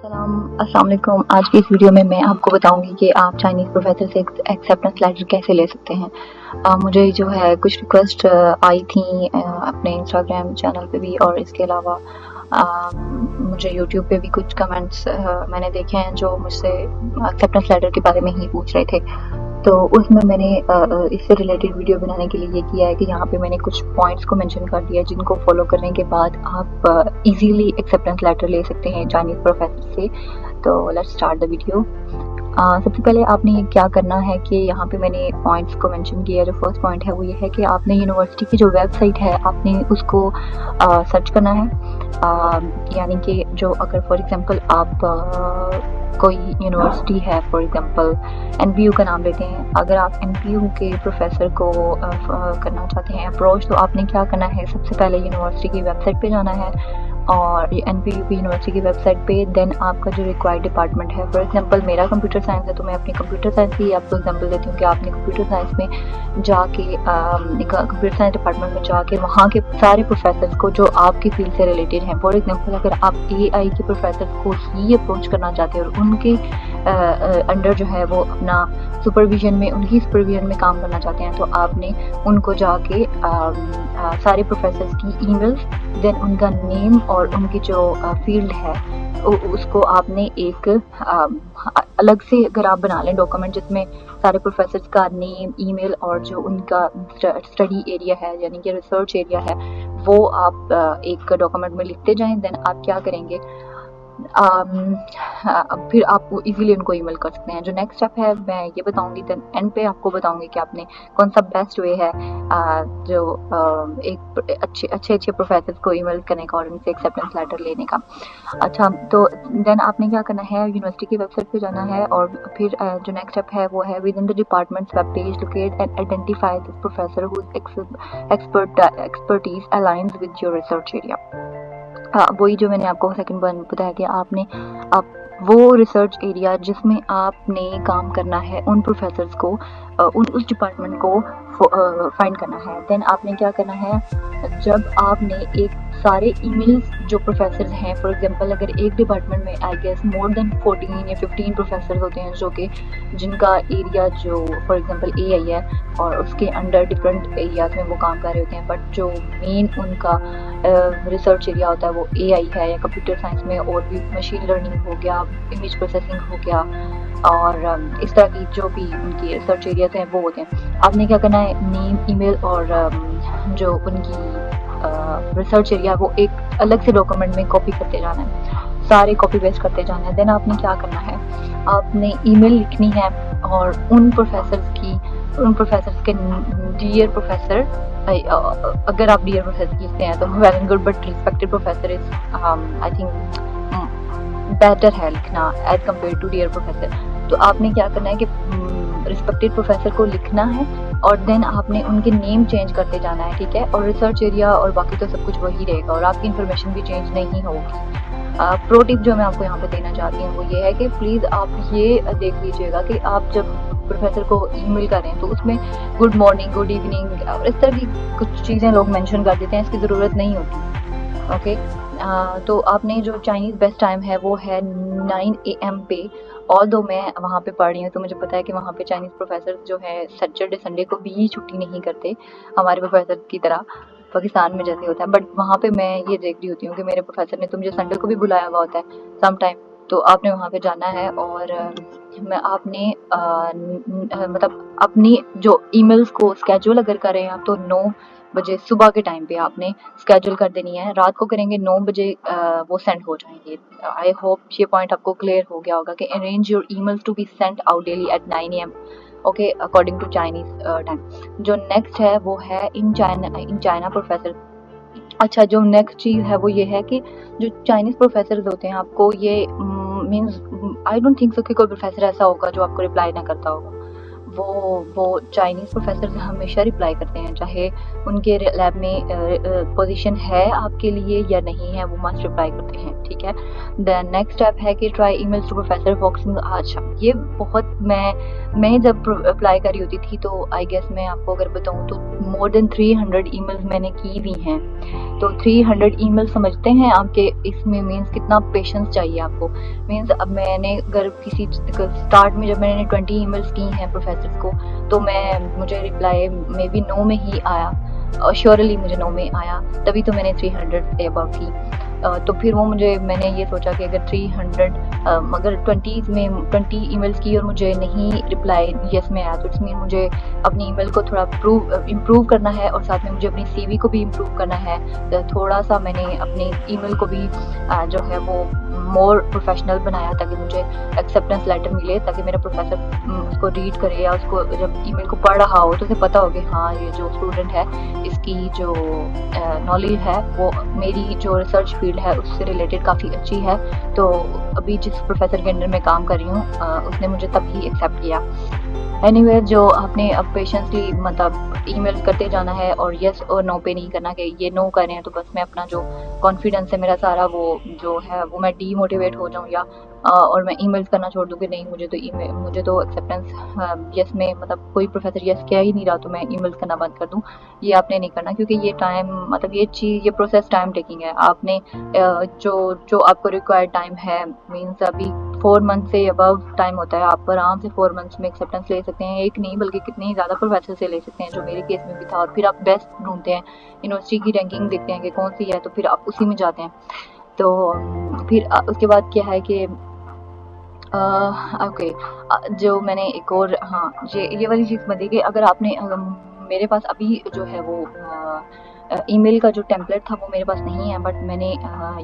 अस्सलाम वालेकुम। आज की इस वीडियो में मैं आपको बताऊंगी कि आप चाइनीज़ प्रोफेसर से एक्सेप्टेंस लेटर कैसे ले सकते हैं। मुझे जो है कुछ रिक्वेस्ट आई थी अपने इंस्टाग्राम चैनल पे भी, और इसके अलावा मुझे यूट्यूब पे भी कुछ कमेंट्स मैंने देखे हैं जो मुझसे एक्सेप्टेंस लेटर के बारे में ही पूछ रहे थे। तो उसमें मैंने इससे रिलेटेड वीडियो बनाने के लिए ये किया है कि यहाँ पे मैंने कुछ पॉइंट्स को मेंशन कर दिया है जिनको फॉलो करने के बाद आप इजीली एक्सेप्टेंस लेटर ले सकते हैं चाइनीज़ प्रोफेसर से। तो लेट्स स्टार्ट द वीडियो। सबसे पहले आपने क्या करना है कि यहाँ पे मैंने पॉइंट्स को मेंशन किया है। जो फर्स्ट पॉइंट है वो ये है कि आपने यूनिवर्सिटी की जो वेबसाइट है आपने उसको सर्च करना है। यानी कि जो अगर फॉर एग्जांपल आप कोई यूनिवर्सिटी है, फॉर एग्जांपल एनपीयू का नाम लेते हैं, अगर आप एनपीयू के प्रोफेसर को करना चाहते हैं अप्रोच, तो आपने क्या करना है, सबसे पहले यूनिवर्सिटी की वेबसाइट पे जाना है और एनपीयू की यूनिवर्सिटी की वेबसाइट पे देन आपका जो रिक्वायर्ड डिपार्टमेंट है, फॉर एग्जांपल मेरा कंप्यूटर साइंस है तो मैं अपनी कंप्यूटर साइंस की आपको एग्जांपल देती हूँ कि आपने कंप्यूटर साइंस में जाके कंप्यूटर साइंस डिपार्टमेंट में जाके वहाँ के सारे प्रोफेसर्स को जो आपकी फील्ड से रिलेटेड हैं, फॉर एग्जांपल अगर आप एआई के प्रोफेसर को ही अप्रोच करना चाहते हैं और उनके अंडर जो है वो अपना सुपरविजन में उनकी सुपरविजन में काम करना चाहते हैं, तो आपने उनको जाके सारे प्रोफेसर्स की ईमेल्स, देन उनका नेम और उनकी जो फील्ड है उसको आपने एक अलग से अगर आप बना लें डॉक्यूमेंट जिसमें सारे प्रोफेसर्स का नेम, ईमेल और जो उनका स्टडी एरिया है यानी कि रिसर्च एरिया है वो आप एक डॉक्यूमेंट में लिखते जाएं। देन आप क्या करेंगे, फिर आप इजीली उनको ईमेल कर सकते हैं। जो नेक्स्ट स्टेप है मैं ये बताऊंगी, देन एंड पे आपको बताऊंगी कि आपने कौन सा बेस्ट वे है जो एक अच्छे प्रोफेसर्स को ईमेल करने का और उनसे एक्सेप्टेंस लेटर लेने का। अच्छा, तो देन आपने क्या करना है, यूनिवर्सिटी की वेबसाइट पे जाना है और फिर जो नेक्स्ट स्टेप है वो है within the departments web page locate and identify this professor whose expertise aligns with your research area. वही जो मैंने आपको सेकंड वन बताया कि आपने आप वो रिसर्च एरिया जिसमें आपने काम करना है उन प्रोफेसर्स को उस डिपार्टमेंट को फाइंड करना है। देन आपने क्या करना है, जब आपने एक सारे ईमेल्स जो प्रोफेसर्स हैं, फॉर एग्जांपल अगर एक डिपार्टमेंट में आई गेस मोर देन 14 या 15 प्रोफेसर्स होते हैं जो कि जिनका एरिया जो फॉर एग्जांपल एआई है और उसके अंडर डिफरेंट एरियाज में वो काम कर रहे होते हैं, बट जो मेन उनका रिसर्च एरिया होता है वो एआई है या कंप्यूटर साइंस में और भी मशीन लर्निंग हो गया, इमेज प्रोसेसिंग हो गया और इस तरह की जो भी उनकी रिसर्च एरियाज हैं वो होते हैं। आपने क्या करना है, नेम, ईमेल और जो उनकी रिसर्च एरिया वो एक अलग से डॉक्यूमेंट में कॉपी करते जाना है, सारे कॉपी पेस्ट करते जाना है। देन आपने क्या करना है, आपने ईमेल लिखनी है और उन प्रोफेसर्स के डियर प्रोफेसर, अगर आप डियर प्रोफेसर लिखते हैं तो well and good, but respected professor is I think better है लिखना as compared to dear professor. तो आपने क्या करना है कि रिस्पेक्टेड प्रोफेसर को लिखना है और देन आपने उनके नेम चेंज करते जाना है, ठीक है, और रिसर्च एरिया और बाकी तो सब कुछ वही रहेगा और आपकी इन्फॉर्मेशन भी चेंज नहीं होगी। प्रो टिप जो मैं आपको यहाँ पे देना चाहती हूँ वो ये है कि प्लीज़ आप ये देख लीजिएगा कि आप जब प्रोफेसर को ईमेल करें तो उसमें गुड मॉर्निंग, गुड इवनिंग और इस तरह की कुछ चीज़ें लोग मेंशन कर देते हैं, इसकी ज़रूरत नहीं होती। ओके, तो आपने जो चाइनीज़ बेस्ट टाइम है वो है 9 AM पे। और दो मैं वहाँ पे पढ़ रही हूँ तो मुझे पता है कि वहाँ पे चाइनीज़ प्रोफेसर जो है सैटरडे संडे को भी छुट्टी नहीं करते हमारे प्रोफेसर की तरह पाकिस्तान में जैसे होता है, बट वहाँ पे मैं ये देख रही होती हूँ कि मेरे प्रोफेसर ने तो मुझे संडे को भी बुलाया हुआ होता है सम टाइम। तो आपने वहाँ पे जाना है और मैं आपने मतलब अपनी जो ईमेल्स को स्केड्यूल अगर करें आप तो 9 बजे सुबह के टाइम पे आपने स्केड्यूल कर देनी है, रात को करेंगे 9 बजे वो सेंड हो जाएंगे। आई होप ये पॉइंट आपको क्लियर हो गया होगा कि arrange your emails to be sent out daily at 9 AM, okay, according to Chinese time. जो नेक्स्ट है वो है इन चाइना प्रोफेसर। अच्छा, जो नेक्स्ट चीज़ है वो ये है कि जो चाइनीज़ प्रोफेसर होते हैं आपको ये means I don't think so कि कोई प्रोफेसर ऐसा होगा जो आपको रिप्लाई ना करता होगा। वो चाइनीज़ प्रोफेसर हमेशा रिप्लाई करते हैं, चाहे उनके लैब में पोजीशन है आपके लिए या नहीं है, वो मस्ट रिप्लाई करते हैं, ठीक है। देन नेक्स्ट स्टेप है कि try emails to professor focusing. अच्छा, ये बहुत मैं जब अप्लाई कर रही होती थी तो आई गेस मैं आपको अगर बताऊँ तो मोर देन 300 ईमेल्स मैंने की हुई हैं। तो 300 ईमेल समझते हैं आपके इसमें मीन्स कितना पेशेंस चाहिए आपको। मीन्स अब मैंने अगर किसी स्टार्ट में जब मैंने 20 ईमेल्स की हैं प्रोफेसर को, तो मुझे रिप्लाई मे बी नो में ही आया, श्योरली मुझे नो में आया, तभी तो मैंने 300 से अबव की। तो फिर मैंने ये सोचा कि अगर 300 अगर 20 ईमेल्स की और मुझे नहीं रिप्लाई यस में आया, तो इट्स मीन मुझे अपनी ईमेल को थोड़ा इम्प्रूव करना है और साथ में मुझे अपनी सीवी को भी इम्प्रूव करना है। तो थोड़ा सा मैंने अपनी ईमेल को भी जो है वो मोर प्रोफेशनल बनाया ताकि मुझे एक्सेप्टेंस लेटर मिले, ताकि मेरा प्रोफेसर उसको रीड करे या उसको जब ईमेल को पढ़ रहा हो तो उसे पता हो कि हाँ ये जो स्टूडेंट है इसकी जो नॉलेज है वो मेरी जो रिसर्च फील्ड है उससे रिलेटेड काफ़ी अच्छी है। तो अभी जिस प्रोफेसर के अंडर में काम कर रही हूँ उसने मुझे तभी एक्सेप्ट किया। एनीवे जो आपने अब पेशेंसली मतलब ईमेल करते जाना है और यस और नो पे नहीं करना कि ये नो कर रहे हैं तो बस मैं अपना जो कॉन्फिडेंस है मेरा सारा वो जो है वो मैं डीमोटिवेट हो जाऊँ या और मैं ईमेल्स करना छोड़ दूँ कि नहीं मुझे तो एक्सेप्टेंस यस में मतलब कोई प्रोफेसर यस कह ही नहीं रहा तो मैं ईमेल्स करना बंद कर दूँ। ये आपने नहीं करना, क्योंकि ये टाइम मतलब ये प्रोसेस टाइम टेकिंग है। आपने जो आपको रिक्वायर्ड टाइम है मीन्स अभी 4 मंथ से अबव टाइम होता है, आप आराम से 4 मंथ्स में एक्सेप्टेंस ले सकते हैं, एक नहीं बल्कि कितने ही ज़्यादा प्रोफेसर से ले सकते हैं, जो मेरे केस में भी था। और फिर आप बेस्ट ढूंढते हैं, यूनिवर्सिटी की रैंकिंग देखते हैं कि कौन सी है, तो फिर आप उसी में जाते हैं। तो फिर उसके बाद क्या है कि ओके जो मैंने एक और हाँ ये वाली चीज़ बताई कि अगर आपने मेरे पास अभी जो है वो ईमेल का जो टेम्पलेट था वो मेरे पास नहीं है, बट मैंने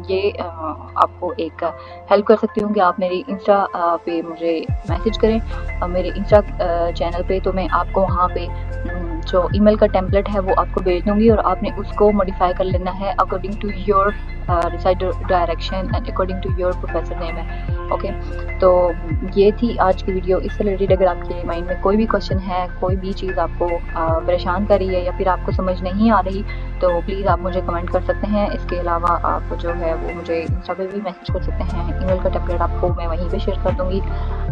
ये आपको एक हेल्प कर सकती हूँ कि आप मेरी इंस्टा पे मुझे मैसेज करें, मेरे इंस्टा चैनल पे, तो मैं आपको वहाँ पे जो ईमेल का टेम्पलेट है वो आपको भेज दूँगी और आपने उसको मॉडिफाई कर लेना है according to your research direction and according to your professor name है। ओके, तो ये थी आज की वीडियो। इससे रिलेटेड अगर आपके माइंड में कोई भी क्वेश्चन है, कोई भी चीज़ आपको परेशान कर रही है या फिर आपको समझ नहीं आ रही, तो प्लीज़ आप मुझे कमेंट कर सकते हैं। इसके अलावा आप जो है वो मुझे इंस्टा पे भी मैसेज कर सकते हैं। ईमेल का टेम्पलेट आपको मैं वहीं पे शेयर कर दूँगी।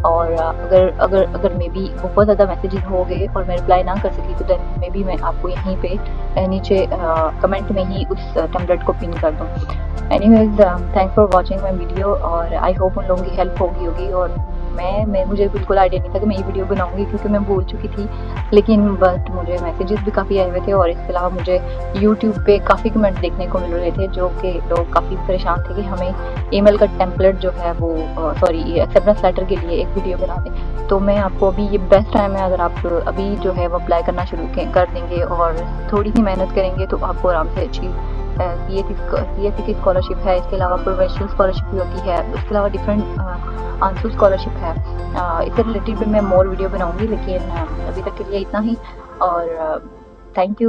और अगर मे बी बहुत ज़्यादा मैसेजेस हो गए और मैं रिप्लाई ना कर सकी तो देन मे बी मैं आपको यहीं पे नीचे कमेंट में ही उस टेम्पलेट को पिन कर दूँ। Anyways thanks for watching my video और आई होप उन लोगों की हेल्प होगी। और मुझे बिल्कुल आइडिया नहीं था कि मैं ये वीडियो बनाऊंगी, क्योंकि मैं भूल चुकी थी, लेकिन बट मुझे मैसेजेस भी काफ़ी आए हुए थे और इसके अलावा मुझे यूट्यूब पे काफ़ी कमेंट देखने को मिल रहे थे जो कि लोग काफ़ी परेशान थे कि हमें ईमेल का टेम्पलेट जो है वो एक्सेप्टेंस लेटर के लिए एक वीडियो बना दें। तो मैं आपको अभी ये बेस्ट टाइम है, अगर आप अभी जो है वो अप्लाई करना शुरू कर देंगे और थोड़ी ही मेहनत करेंगे तो आपको आराम से अच्छी CSE की स्कॉलरशिप है। इसके अलावा प्रोफेशनल स्कॉलरशिप भी होती है, उसके अलावा डिफरेंट आंसू स्कॉलरशिप है। इससे रिलेटेड भी मैं मोर वीडियो बनाऊंगी, लेकिन अभी तक के लिए इतना ही और थैंक यू।